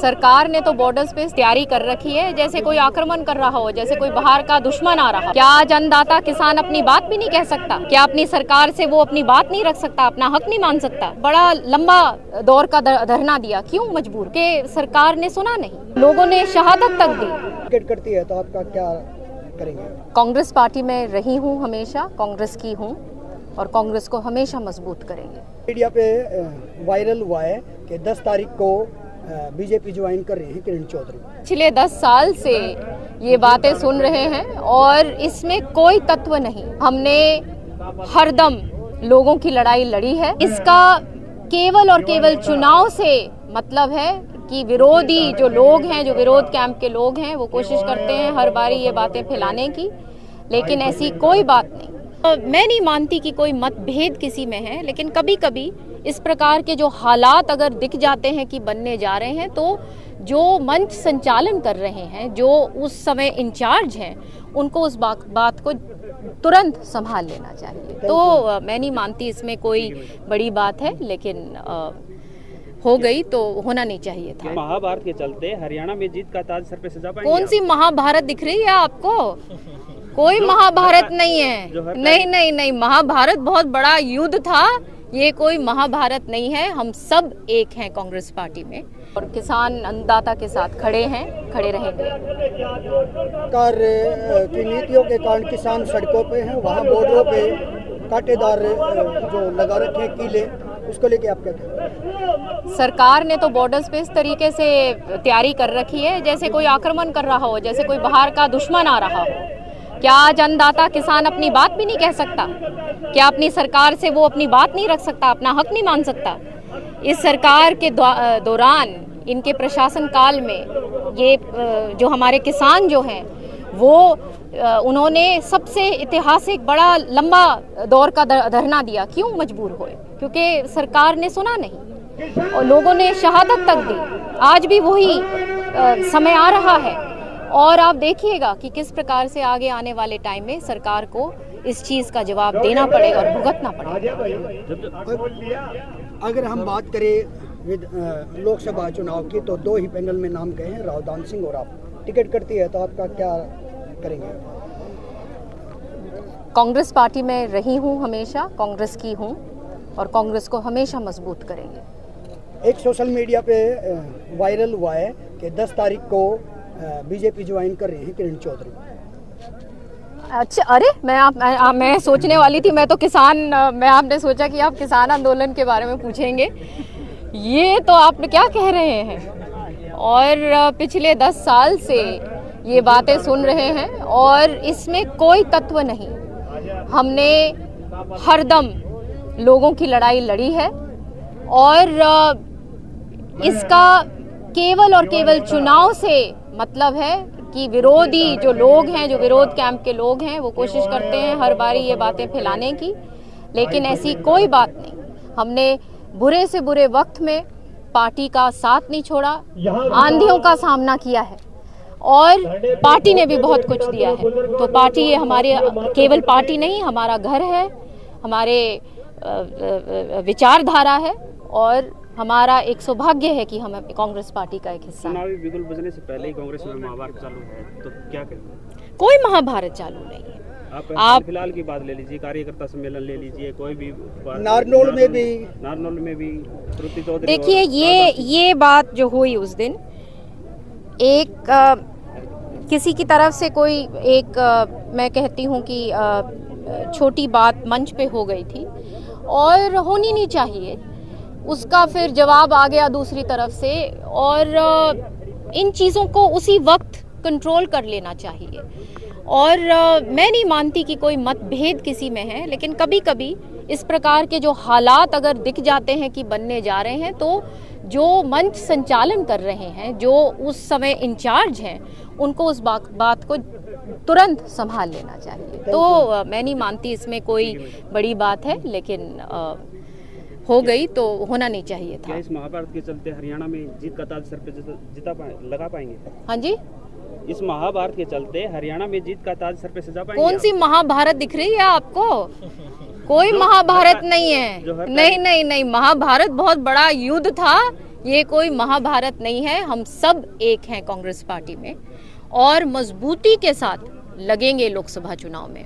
सरकार ने तो बॉर्डर्स पे तैयारी कर रखी है, जैसे कोई आक्रमण कर रहा हो, जैसे कोई बाहर का दुश्मन आ रहा हो। क्या आज अन्नदाता किसान अपनी बात भी नहीं कह सकता? क्या अपनी सरकार से वो अपनी बात नहीं रख सकता, अपना हक नहीं मान सकता? बड़ा लंबा दौर का धरना दिया, क्यों मजबूर? के सरकार ने सुना नहीं, लोगों ने शहादत तक दी। टिकट करती है तो आपका क्या करेंगे? कांग्रेस पार्टी में रही हूँ, हमेशा कांग्रेस की हूँ और कांग्रेस को हमेशा मजबूत करेंगे। मीडिया पे वायरल हुआ है कि 10 तारीख को बीजेपी ज्वाइन कर रहे हैं किरण चौधरी। पिछले 10 साल से ये बातें सुन रहे हैं और इसमें कोई तत्व नहीं। हमने हरदम लोगों की लड़ाई लड़ी है। इसका केवल और केवल चुनाव से मतलब है कि विरोधी जो लोग हैं, जो विरोध कैंप के लोग हैं, वो कोशिश करते हैं हर बारी ये बातें फैलाने की, लेकिन ऐसी कोई बात नहीं। मैं नहीं मानती कि कोई मतभेद किसी में है, लेकिन कभी कभी इस प्रकार के जो हालात अगर दिख जाते हैं कि बनने जा रहे हैं, तो जो मंच संचालन कर रहे हैं, जो उस समय इंचार्ज हैं, उनको उस बात को तुरंत संभाल लेना चाहिए। तो मैं नहीं मानती इसमें कोई बड़ी बात है, लेकिन हो गई तो होना नहीं चाहिए था। महाभारत के चलते हरियाणा में जीत का ताज सर पे सजा पाएंगे? कौन सी महाभारत दिख रही है आपको? कोई महाभारत नहीं है। नहीं, महाभारत बहुत बड़ा युद्ध था, ये कोई महाभारत नहीं है। हम सब एक हैं कांग्रेस पार्टी में और किसान अन्नदाता के साथ खड़े हैं, खड़े रहेंगे। सरकार की नीतियों के कारण किसान सड़कों पे हैं, वहाँ बॉर्डरों पे कांटेदार जो लगा रखे हैं कीले, उसको लेके आप क्या कहेंगे? सरकार ने तो बॉर्डर्स पे इस तरीके से तैयारी कर रखी है, जैसे कोई आक्रमण कर रहा हो, जैसे कोई बाहर का दुश्मन आ रहा हो। क्या आज अन्नदाता किसान अपनी बात भी नहीं कह सकता? क्या अपनी सरकार से वो अपनी बात नहीं रख सकता, अपना हक नहीं मान सकता? इस सरकार के दौरान, इनके प्रशासन काल में ये जो हमारे किसान जो हैं, वो उन्होंने सबसे ऐतिहासिक बड़ा लंबा दौर का धरना दिया। क्यों मजबूर हुए? क्योंकि सरकार ने सुना नहीं और लोगों ने शहादत तक दी। आज भी वही समय आ रहा है और आप देखिएगा कि किस प्रकार से आगे आने वाले टाइम में सरकार को इस चीज़ का जवाब देना पड़ेगा और भुगतना पड़ेगा। अगर हम बात करें लोकसभा चुनाव की, तो 2 ही पैनल में नाम गए हैं, रावदान सिंह और आप। टिकट करती है तो आपका क्या करेंगे? कांग्रेस पार्टी में रही हूँ, हमेशा कांग्रेस की हूँ और कांग्रेस को हमेशा मजबूत करेंगे। एक सोशल मीडिया पे वायरल हुआ है कि 10 तारीख को बीजेपी ज्वाइन कर रहे हैं किरण चौधरी। अच्छा, अरे मैं सोचने वाली थी, मैं तो किसान, मैं आपने सोचा कि आप किसान आंदोलन के बारे में पूछेंगे। ये तो आप क्या कह रहे हैं? और पिछले 10 साल से ये बातें सुन रहे हैं और इसमें कोई तत्व नहीं। हमने हरदम लोगों की लड़ाई लड़ी है और इसका केवल और केवल चुनाव से मतलब है कि विरोधी जो लोग हैं, जो विरोध कैंप के लोग हैं, वो कोशिश करते हैं हर बारी ये बातें फैलाने की, लेकिन ऐसी कोई बात नहीं। हमने बुरे से बुरे वक्त में पार्टी का साथ नहीं छोड़ा, आंधियों का सामना किया है और पार्टी ने भी बहुत कुछ दिया है। तो पार्टी ये हमारे केवल पार्टी नहीं, हमारा घर है, हमारे विचारधारा है और हमारा एक सौभाग्य है कि हम कांग्रेस पार्टी का एक हिस्सा हैं। चुनावी बिगुल बजने से पहले ही कांग्रेस में महाभारत चालू है, तो क्या कहेंगे? कोई महाभारत चालू नहीं है। आप फिलहाल की बात ले लीजिए, कार्यकर्ता सम्मेलन ले लीजिए, कोई भी नारनौल में भी श्रुति चौधरी। देखिए, ये बात जो हुई उस दिन, एक किसी की तरफ से कोई एक मैं कहती हूँ कि छोटी बात मंच पे हो गई थी और होनी नहीं चाहिए। उसका फिर जवाब आ गया दूसरी तरफ से और इन चीज़ों को उसी वक्त कंट्रोल कर लेना चाहिए। और मैं नहीं मानती कि कोई मतभेद किसी में है, लेकिन कभी कभी इस प्रकार के जो हालात अगर दिख जाते हैं कि बनने जा रहे हैं, तो जो मंच संचालन कर रहे हैं, जो उस समय इंचार्ज हैं, उनको उस बात को तुरंत संभाल लेना चाहिए। तो मैं नहीं मानती इसमें कोई बड़ी बात है, लेकिन हो गई तो होना नहीं चाहिए था। क्या इस महाभारत के चलते हरियाणा में जीत का ताज सर पे लगा पाएंगे? हाँ जी, इस महाभारत के चलते हरियाणा में जीत का ताज सर पे सजा पाएंगे? कौन सी महाभारत दिख रही है आपको? कोई महाभारत नहीं है। नहीं, महाभारत बहुत बड़ा युद्ध था, ये कोई महाभारत नहीं है। हम सब एक हैं कांग्रेस पार्टी में और मजबूती के साथ लगेंगे लोकसभा चुनाव में।